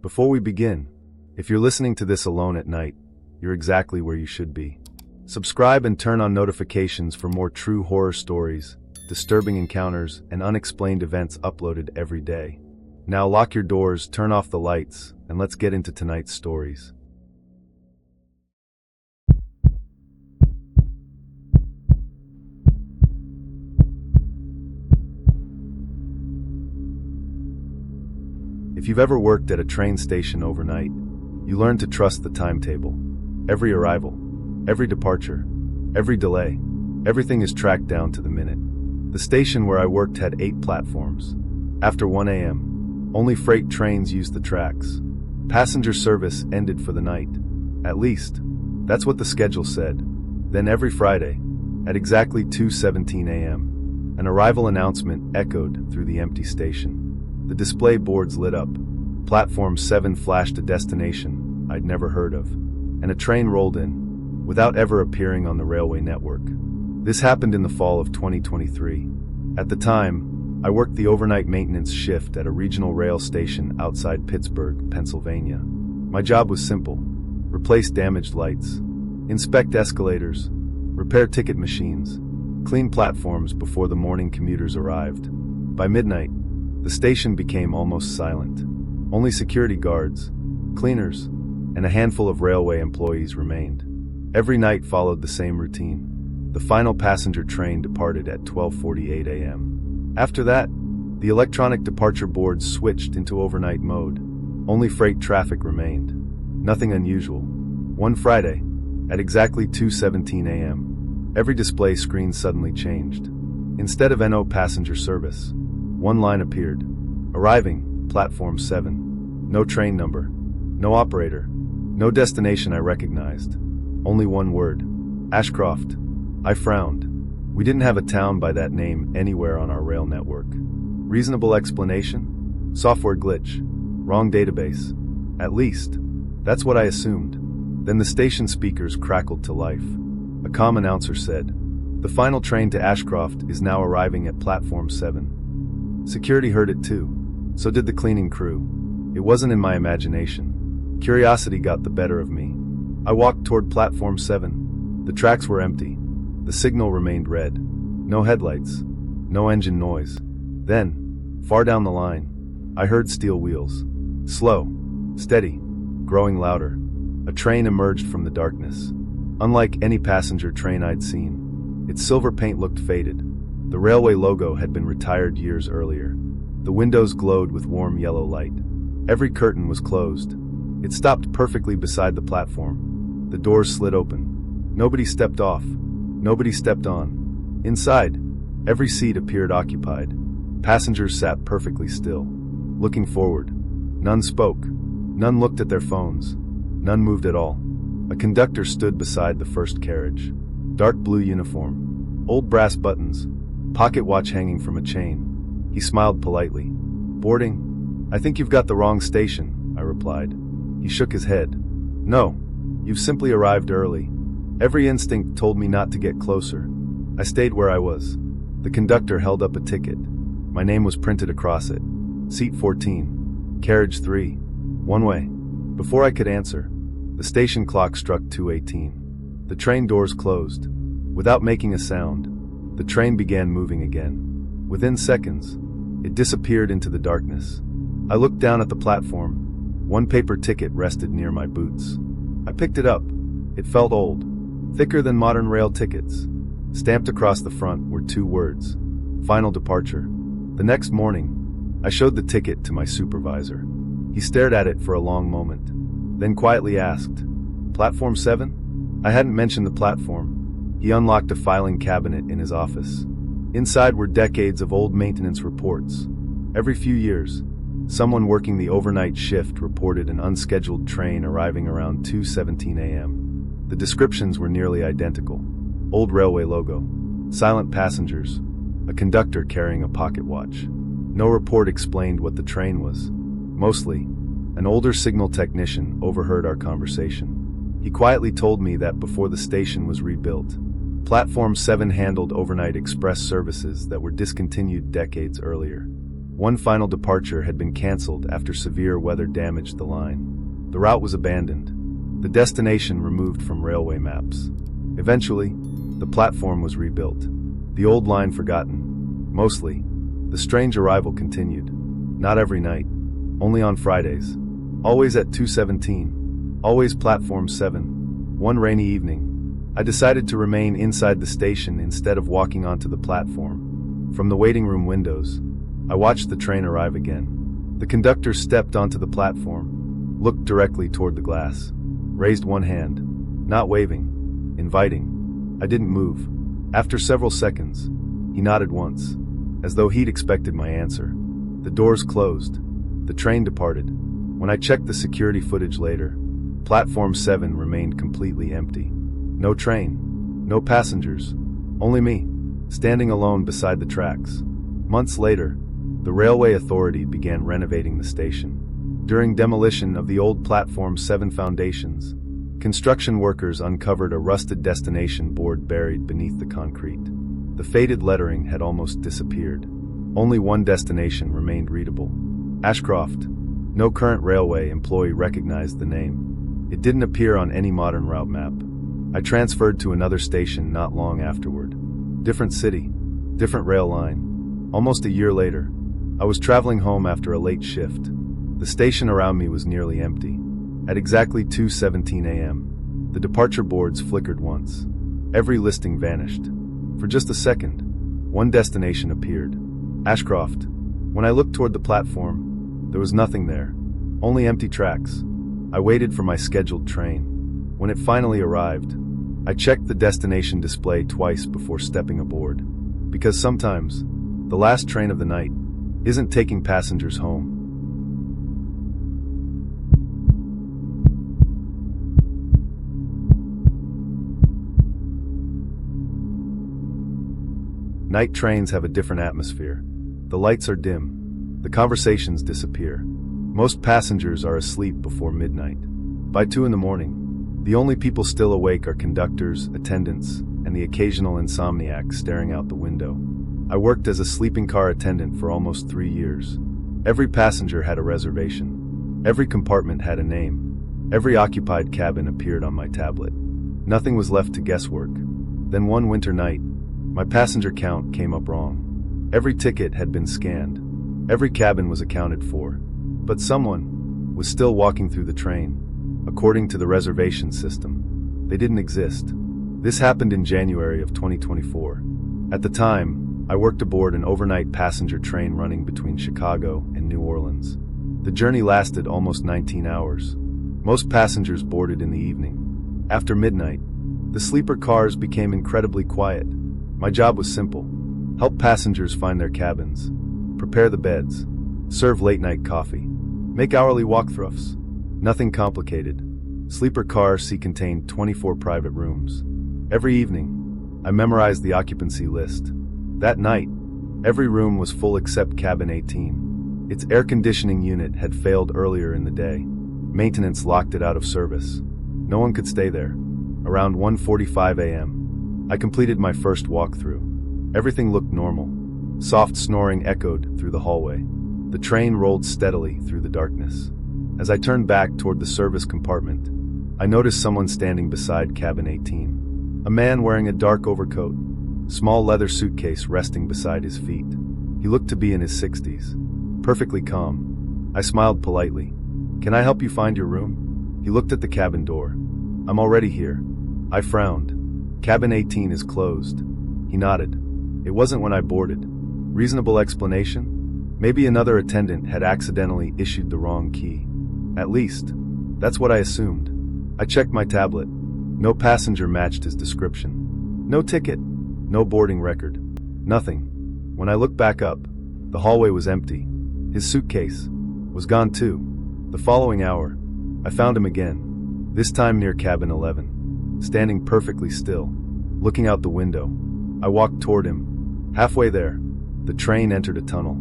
Before we begin, if you're listening to this alone at night, you're exactly where you should be. Subscribe and turn on notifications for more true horror stories, disturbing encounters, and unexplained events uploaded every day. Now lock your doors, turn off the lights, and let's get into tonight's stories. If you've ever worked at a train station overnight, you learn to trust the timetable. Every arrival, every departure, every delay, everything is tracked down to the minute. The station where I worked had 8 platforms. After 1 a.m., only freight trains used the tracks. Passenger service ended for the night. At least, that's what the schedule said. Then every Friday, at exactly 2:17 a.m., an arrival announcement echoed through the empty station. The display boards lit up. Platform 7 flashed a destination I'd never heard of, and a train rolled in, without ever appearing on the railway network. This happened in the fall of 2023. At the time, I worked the overnight maintenance shift at a regional rail station outside Pittsburgh, Pennsylvania. My job was simple: replace damaged lights, inspect escalators, repair ticket machines, clean platforms before the morning commuters arrived. By midnight, the station became almost silent. Only security guards, cleaners, and a handful of railway employees remained. Every night followed the same routine. The final passenger train departed at 12:48 a.m. After that, the electronic departure boards switched into overnight mode. Only freight traffic remained. Nothing unusual. One Friday, at exactly 2:17 a.m., every display screen suddenly changed. Instead of NO passenger service, one line appeared. Arriving, platform 7. No train number, no operator, no destination I recognized. Only one word: Ashcroft. I frowned. We didn't have a town by that name anywhere on our rail network. Reasonable explanation? Software glitch. Wrong database. At least, that's what I assumed. Then the station speakers crackled to life. A calm announcer said, "The final train to Ashcroft is now arriving at platform 7. Security heard it too. So did the cleaning crew. It wasn't in my imagination. Curiosity got the better of me. I walked toward platform 7. The tracks were empty. The signal remained red. No headlights. No engine noise. Then, far down the line, I heard steel wheels. Slow, steady, growing louder. A train emerged from the darkness. Unlike any passenger train I'd seen, its silver paint looked faded. The railway logo had been retired years earlier. The windows glowed with warm yellow light. Every curtain was closed. It stopped perfectly beside the platform. The doors slid open. Nobody stepped off. Nobody stepped on. Inside, every seat appeared occupied. Passengers sat perfectly still, looking forward. None spoke. None looked at their phones. None moved at all. A conductor stood beside the first carriage. Dark blue uniform. Old brass buttons. Pocket watch hanging from a chain. He smiled politely. "Boarding? I think you've got the wrong station," I replied. He shook his head. "No, you've simply arrived early. Every instinct told me not to get closer. I stayed where I was." The conductor held up a ticket. My name was printed across it. Seat 14. Carriage 3. One way. Before I could answer, the station clock struck 2:18. The train doors closed. Without making a sound, the train began moving again. Within seconds, it disappeared into the darkness. I looked down at the platform. One paper ticket rested near my boots. I picked it up. It felt old, thicker than modern rail tickets. Stamped across the front were 2 words: Final departure. The next morning, I showed the ticket to my supervisor. He stared at it for a long moment, then quietly asked, "Platform 7? I hadn't mentioned the platform. He unlocked a filing cabinet in his office. Inside were decades of old maintenance reports. Every few years, someone working the overnight shift reported an unscheduled train arriving around 2:17 a.m. The descriptions were nearly identical. Old railway logo, silent passengers, a conductor carrying a pocket watch. No report explained what the train was. Mostly, an older signal technician overheard our conversation. He quietly told me that before the station was rebuilt, Platform 7 handled overnight express services that were discontinued decades earlier. One final departure had been canceled after severe weather damaged the line. The route was abandoned, the destination removed from railway maps. Eventually, the platform was rebuilt, the old line forgotten. Mostly, the strange arrival continued. Not every night, only on Fridays. Always at 2:17, always platform 7. One rainy evening, I decided to remain inside the station instead of walking onto the platform. From the waiting room windows, I watched the train arrive again. The conductor stepped onto the platform, looked directly toward the glass, raised one hand, not waving, inviting. I didn't move. After several seconds, he nodded once, as though he'd expected my answer. The doors closed. The train departed. When I checked the security footage later, platform 7 remained completely empty. No train, no passengers, only me, standing alone beside the tracks. Months later, the railway authority began renovating the station. During demolition of the old platform 7 foundations, construction workers uncovered a rusted destination board buried beneath the concrete. The faded lettering had almost disappeared. Only one destination remained readable: Ashcroft. No current railway employee recognized the name. It didn't appear on any modern route map. I transferred to another station not long afterward. Different city, different rail line. Almost a year later, I was traveling home after a late shift. The station around me was nearly empty. At exactly 2:17 a.m., the departure boards flickered once. Every listing vanished. For just a second, one destination appeared: Ashcroft. When I looked toward the platform, there was nothing there, only empty tracks. I waited for my scheduled train. When it finally arrived, I checked the destination display twice before stepping aboard. Because sometimes, the last train of the night isn't taking passengers home. Night trains have a different atmosphere. The lights are dim. The conversations disappear. Most passengers are asleep before midnight. By 2 in the morning, the only people still awake are conductors, attendants, and the occasional insomniac staring out the window. I worked as a sleeping car attendant for almost 3 years. Every passenger had a reservation. Every compartment had a name. Every occupied cabin appeared on my tablet. Nothing was left to guesswork. Then one winter night, my passenger count came up wrong. Every ticket had been scanned. Every cabin was accounted for. But someone was still walking through the train, according to the reservation system. They didn't exist. This happened in January of 2024. At the time, I worked aboard an overnight passenger train running between Chicago and New Orleans. The journey lasted almost 19 hours. Most passengers boarded in the evening. After midnight, the sleeper cars became incredibly quiet. My job was simple: help passengers find their cabins, prepare the beds, serve late-night coffee, make hourly walkthroughs. Nothing complicated. Sleeper car C contained 24 private rooms. Every evening, I memorized the occupancy list. That night, every room was full except cabin 18. Its air conditioning unit had failed earlier in the day. Maintenance locked it out of service. No one could stay there. Around 1:45 a.m., I completed my first walkthrough. Everything looked normal. Soft snoring echoed through the hallway. The train rolled steadily through the darkness. As I turned back toward the service compartment, I noticed someone standing beside cabin 18. A man wearing a dark overcoat, small leather suitcase resting beside his feet. He looked to be in his 60s. Perfectly calm. I smiled politely. "Can I help you find your room?" He looked at the cabin door. "I'm already here." I frowned. "Cabin 18 is closed." He nodded. "It wasn't when I boarded." Reasonable explanation? Maybe another attendant had accidentally issued the wrong key. At least, that's what I assumed. I checked my tablet. No passenger matched his description. No ticket. No boarding record. Nothing. When I looked back up, the hallway was empty. His suitcase was gone too. The following hour, I found him again, this time near cabin 11, standing perfectly still, looking out the window. I walked toward him. Halfway there, the train entered a tunnel.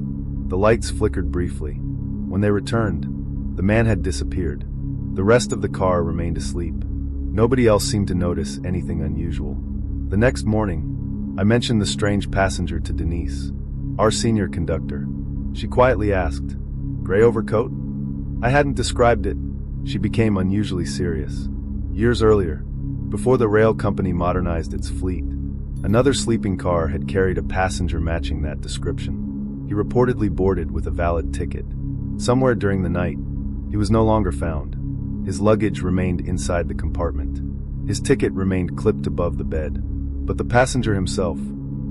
The lights flickered briefly. When they returned, the man had disappeared. The rest of the car remained asleep. Nobody else seemed to notice anything unusual. The next morning, I mentioned the strange passenger to Denise, our senior conductor. she quietly asked. Gray overcoat? I hadn't described it. She became unusually serious. Years earlier, before the rail company modernized its fleet, another sleeping car had carried a passenger matching that description. He reportedly boarded with a valid ticket. Somewhere during the night, he was no longer found. His luggage remained inside the compartment. His ticket remained clipped above the bed. But the passenger himself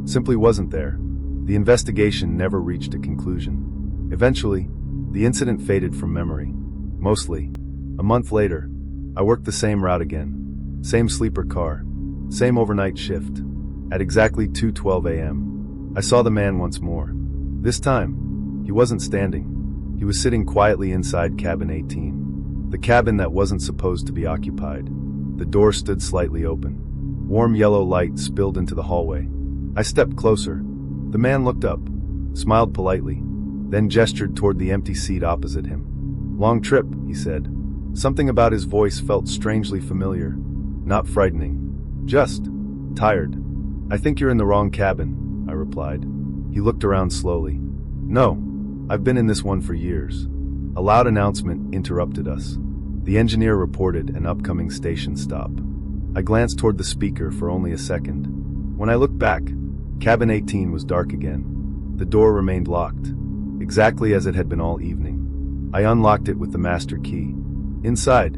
simply wasn't there. The investigation never reached a conclusion. Eventually, the incident faded from memory. Mostly, a month later, I worked the same route again. Same sleeper car. Same overnight shift. At exactly 2:12 a.m., I saw the man once more. This time, he wasn't standing. He was sitting quietly inside cabin 18. The cabin that wasn't supposed to be occupied. The door stood slightly open. Warm yellow light spilled into the hallway. I stepped closer. The man looked up, smiled politely, then gestured toward the empty seat opposite him. Long trip, he said. Something about his voice felt strangely familiar. Not frightening. Just tired. I think you're in the wrong cabin, I replied. He looked around slowly. No, I've been in this one for years. A loud announcement interrupted us. The engineer reported an upcoming station stop. I glanced toward the speaker for only a second. When I looked back, cabin 18 was dark again. The door remained locked, exactly as it had been all evening. I unlocked it with the master key. Inside,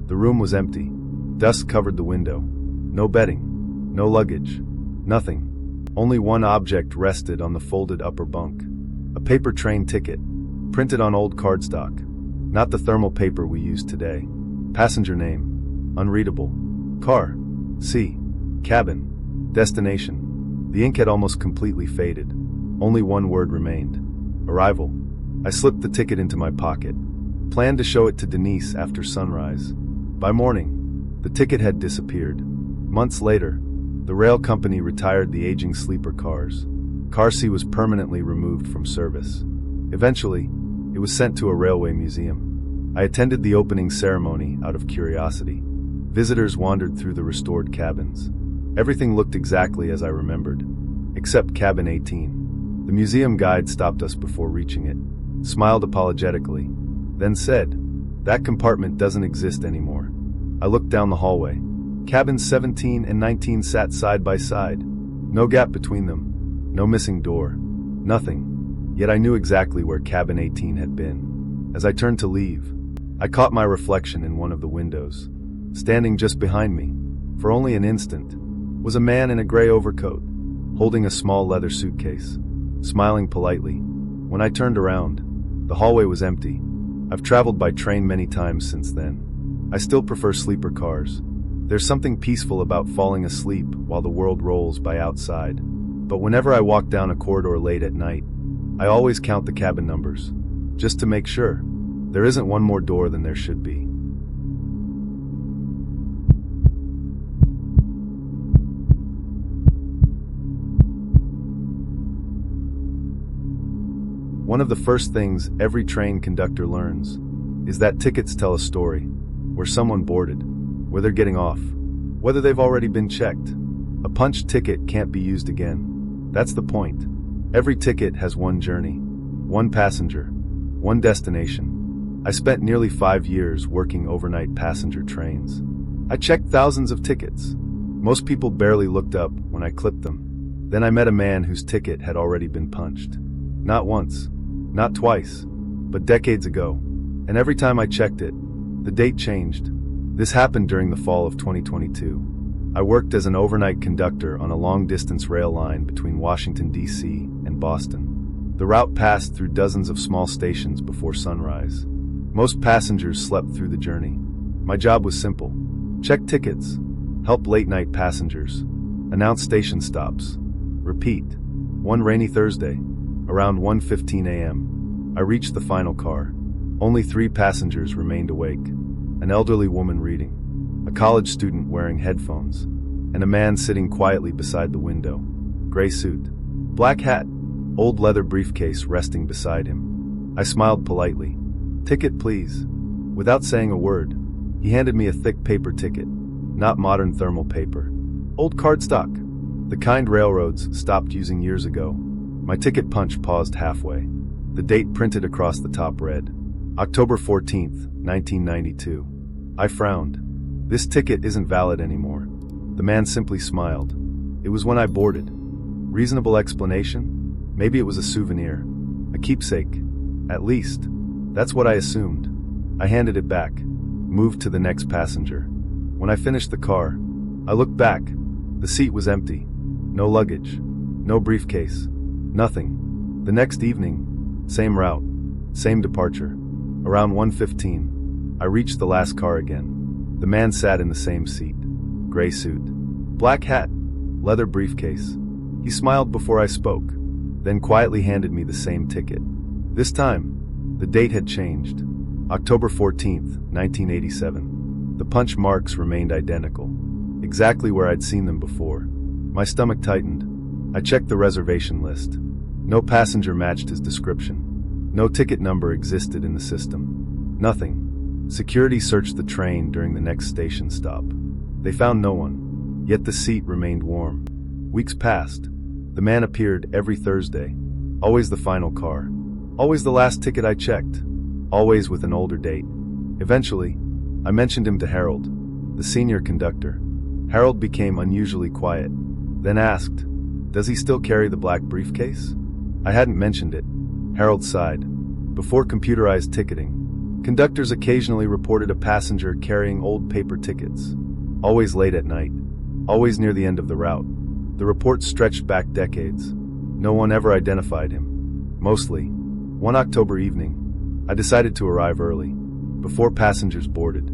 the room was empty. Dust covered the window. No bedding, no luggage, nothing. Only one object rested on the folded upper bunk. A paper train ticket, printed on old cardstock. Not the thermal paper we use today. Passenger name, unreadable. Car, C, cabin, destination. The ink had almost completely faded. Only one word remained. Arrival. I slipped the ticket into my pocket. Planned to show it to Denise after sunrise. By morning, the ticket had disappeared. Months later, the rail company retired the aging sleeper cars. Car C was permanently removed from service. Eventually, it was sent to a railway museum. I attended the opening ceremony out of curiosity. Visitors wandered through the restored cabins. Everything looked exactly as I remembered, except cabin 18. The museum guide stopped us before reaching it, smiled apologetically, then said, "That compartment doesn't exist anymore." I looked down the hallway. Cabins 17 and 19 sat side by side. No gap between them. No missing door. Nothing. Yet I knew exactly where cabin 18 had been. As I turned to leave, I caught my reflection in one of the windows. Standing just behind me, for only an instant, was a man in a gray overcoat, holding a small leather suitcase, smiling politely. When I turned around, the hallway was empty. I've traveled by train many times since then. I still prefer sleeper cars. There's something peaceful about falling asleep while the world rolls by outside. But whenever I walk down a corridor late at night, I always count the cabin numbers, just to make sure there isn't one more door than there should be. One of the first things every train conductor learns is that tickets tell a story, where someone boarded, where they're getting off, whether they've already been checked. A punched ticket can't be used again. That's the point. Every ticket has one journey, one passenger, one destination. I spent nearly 5 years working overnight passenger trains. I checked thousands of tickets. Most people barely looked up when I clipped them. Then I met a man whose ticket had already been punched. Not once, not twice, but decades ago. And every time I checked it, the date changed. This happened during the fall of 2022. I worked as an overnight conductor on a long-distance rail line between Washington, D.C. and Boston. The route passed through dozens of small stations before sunrise. Most passengers slept through the journey. My job was simple. Check tickets, help late-night passengers, announce station stops. Repeat. One rainy Thursday, around 1:15 a.m., I reached the final car. Only 3 passengers remained awake. An elderly woman reading, a college student wearing headphones, and a man sitting quietly beside the window. Gray suit, black hat, old leather briefcase resting beside him. I smiled politely. "Ticket, please." Without saying a word, he handed me a thick paper ticket, not modern thermal paper. Old cardstock, the kind railroads stopped using years ago. My ticket punch paused halfway. The date printed across the top read, October 14th, 1992. I frowned. This ticket isn't valid anymore. The man simply smiled. It was when I boarded. Reasonable explanation? Maybe it was a souvenir. A keepsake. At least. That's what I assumed. I handed it back. Moved to the next passenger. When I finished the car, I looked back. The seat was empty. No luggage. No briefcase. Nothing. The next evening, same route. Same departure. Around 1:15, I reached the last car again. The man sat in the same seat. Gray suit. Black hat. Leather briefcase. He smiled before I spoke, then quietly handed me the same ticket. This time, the date had changed. October 14th, 1987. The punch marks remained identical. Exactly where I'd seen them before. My stomach tightened. I checked the reservation list. No passenger matched his description. No ticket number existed in the system. Nothing. Security searched the train during the next station stop. They found no one, yet the seat remained warm. Weeks passed. The man appeared every Thursday. Always the final car. Always the last ticket I checked. Always with an older date. Eventually, I mentioned him to Harold, the senior conductor. Harold became unusually quiet, then asked, "Does he still carry the black briefcase?" I hadn't mentioned it. Harold sighed. Before computerized ticketing, conductors occasionally reported a passenger carrying old paper tickets. Always late at night. Always near the end of the route. The reports stretched back decades. No one ever identified him. Mostly. One October evening, I decided to arrive early, before passengers boarded.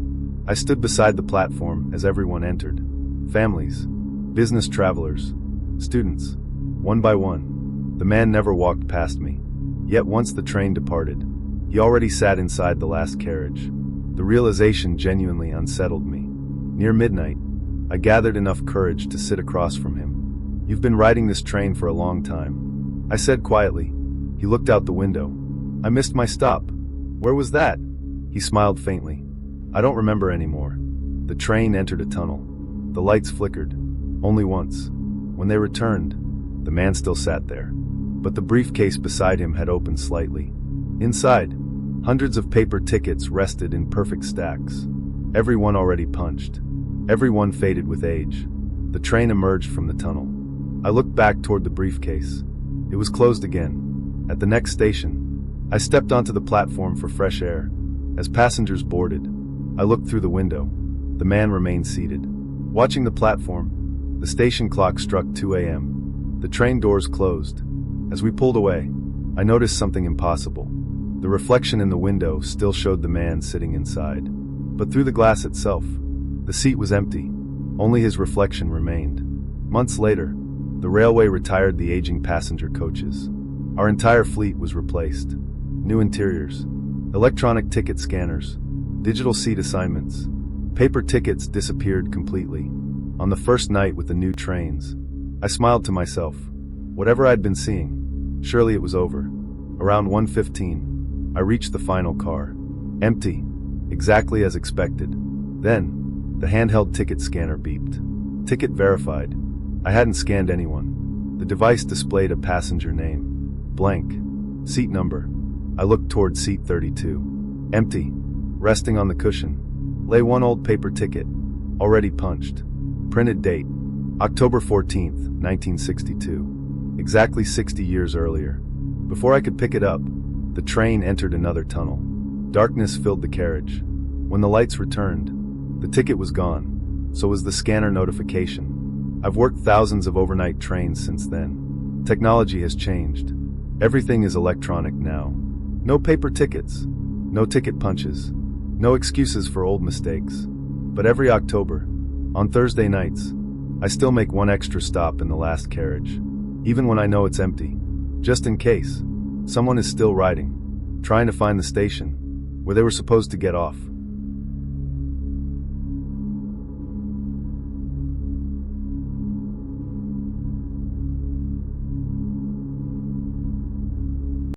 I stood beside the platform as everyone entered. Families, business travelers, students. One by one, the man never walked past me. Yet once the train departed, he already sat inside the last carriage. The realization genuinely unsettled me. Near midnight, I gathered enough courage to sit across from him. "You've been riding this train for a long time," I said quietly. He looked out the window. "I missed my stop." "Where was that?" He smiled faintly. "I don't remember anymore." The train entered a tunnel. The lights flickered. Only once. When they returned, the man still sat there. But the briefcase beside him had opened slightly. Inside, hundreds of paper tickets rested in perfect stacks. Every one already punched. Every one faded with age. The train emerged from the tunnel. I looked back toward the briefcase. It was closed again. At the next station, I stepped onto the platform for fresh air. As passengers boarded, I looked through the window. The man remained seated. Watching the platform, the station clock struck 2 a.m. The train doors closed. As we pulled away, I noticed something impossible. The reflection in the window still showed the man sitting inside. But through the glass itself, the seat was empty. Only his reflection remained. Months later, the railway retired the aging passenger coaches. Our entire fleet was replaced. New interiors, electronic ticket scanners, digital seat assignments. Paper tickets disappeared completely. On the first night with the new trains, I smiled to myself. Whatever I'd been seeing, surely it was over. Around 1:15, I reached the final car. Empty. Exactly as expected. Then, the handheld ticket scanner beeped. Ticket verified. I hadn't scanned anyone. The device displayed a passenger name. Blank. Seat number. I looked toward seat 32. Empty. Resting on the cushion, lay one old paper ticket, already punched. Printed date, October 14th, 1962. Exactly 60 years earlier. Before I could pick it up, the train entered another tunnel. Darkness filled the carriage. When the lights returned, the ticket was gone. So was the scanner notification. I've worked thousands of overnight trains since then. Technology has changed. Everything is electronic now. No paper tickets. No ticket punches. No excuses for old mistakes. But every October, on Thursday nights, I still make one extra stop in the last carriage. Even when I know it's empty. Just in case. Someone is still riding. Trying to find the station where they were supposed to get off.